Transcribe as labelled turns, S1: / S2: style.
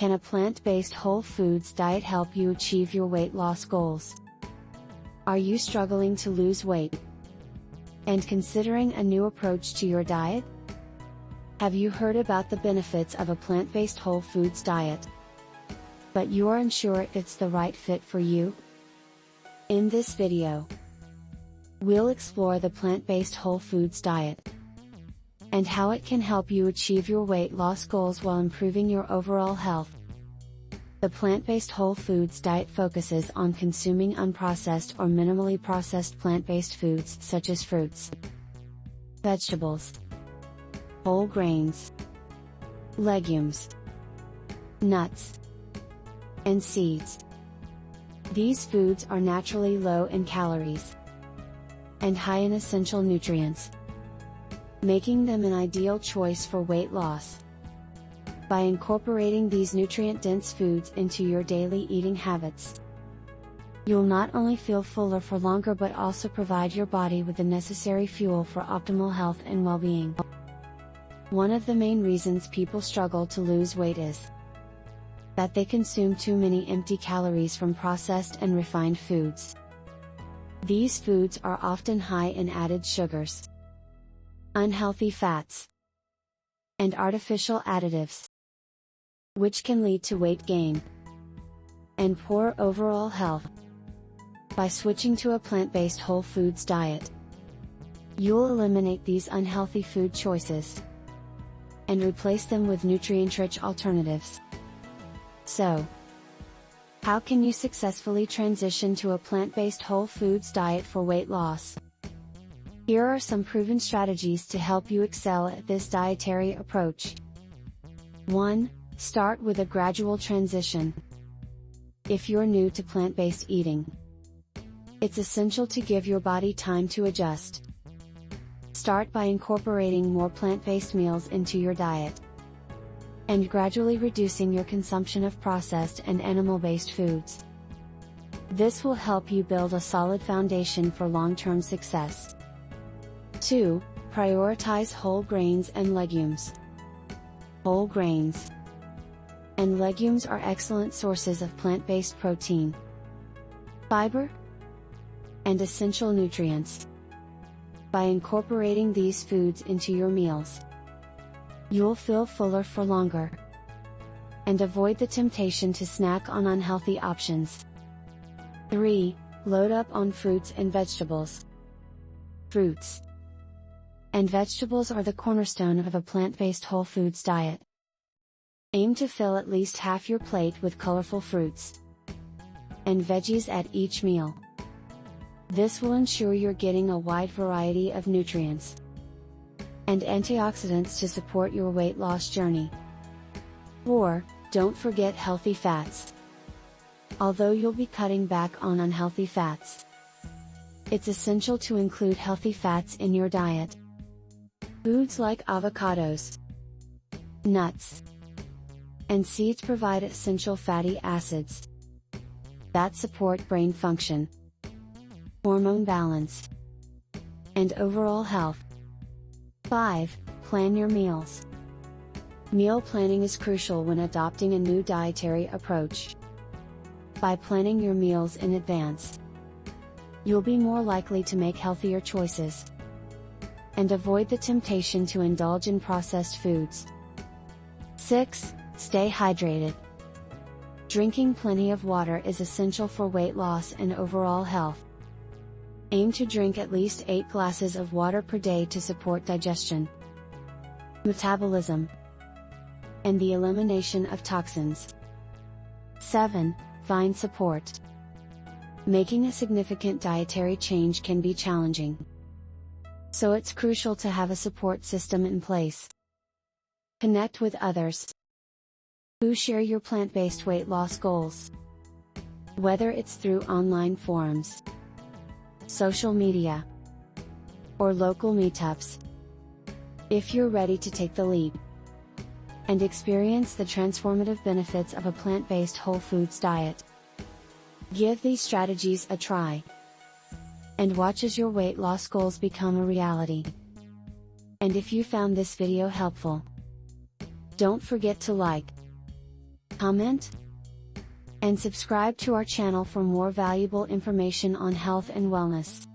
S1: Can a plant-based whole foods diet help you achieve your weight loss goals? Are you struggling to lose weight and considering a new approach to your diet? Have you heard about the benefits of a plant-based whole foods diet, but you are unsure if it's the right fit for you? In this video, we'll explore the plant-based whole foods diet and how it can help you achieve your weight loss goals while improving your overall health. The plant-based whole foods diet focuses on consuming unprocessed or minimally processed plant-based foods such as fruits, vegetables, whole grains, legumes, nuts, and seeds. These foods are naturally low in calories and high in essential nutrients, making them an ideal choice for weight loss. By incorporating these nutrient-dense foods into your daily eating habits, you'll not only feel fuller for longer but also provide your body with the necessary fuel for optimal health and well-being. One of the main reasons people struggle to lose weight is that they consume too many empty calories from processed and refined foods. These foods are often high in added sugars, unhealthy fats, and artificial additives, which can lead to weight gain and poor overall health. By switching to a plant-based whole foods diet, you'll eliminate these unhealthy food choices and replace them with nutrient-rich alternatives. So, how can you successfully transition to a plant-based whole foods diet for weight loss? Here are some proven strategies to help you excel at this dietary approach. 1. Start with a gradual transition. If you're new to plant-based eating, it's essential to give your body time to adjust. Start by incorporating more plant-based meals into your diet, and gradually reducing your consumption of processed and animal-based foods. This will help you build a solid foundation for long-term success. 2. Prioritize whole grains and legumes. Whole grains and legumes are excellent sources of plant-based protein, fiber, and essential nutrients. By incorporating these foods into your meals, you'll feel fuller for longer and avoid the temptation to snack on unhealthy options. 3. Load up on fruits and vegetables. Fruits and vegetables are the cornerstone of a plant-based whole foods diet. Aim to fill at least half your plate with colorful fruits and veggies at each meal. This will ensure you're getting a wide variety of nutrients and antioxidants to support your weight loss journey. 4. Don't forget healthy fats. Although you'll be cutting back on unhealthy fats, it's essential to include healthy fats in your diet. Foods like avocados, nuts, and seeds provide essential fatty acids that support brain function, hormone balance, and overall health. 5. Plan your meals. Meal planning is crucial when adopting a new dietary approach. By planning your meals in advance, you'll be more likely to make healthier choices and avoid the temptation to indulge in processed foods. 6. Stay hydrated. Drinking plenty of water is essential for weight loss and overall health. Aim to drink at least 8 glasses of water per day to support digestion, metabolism, and the elimination of toxins. 7. Find support. Making a significant dietary change can be challenging, so it's crucial to have a support system in place. Connect with others who share your plant-based weight loss goals. Whether it's through online forums, social media, or local meetups. If you're ready to take the leap and experience the transformative benefits of a plant-based whole foods diet, give these strategies a try and watch as your weight loss goals become a reality. And if you found this video helpful, don't forget to like, comment, and subscribe to our channel for more valuable information on health and wellness.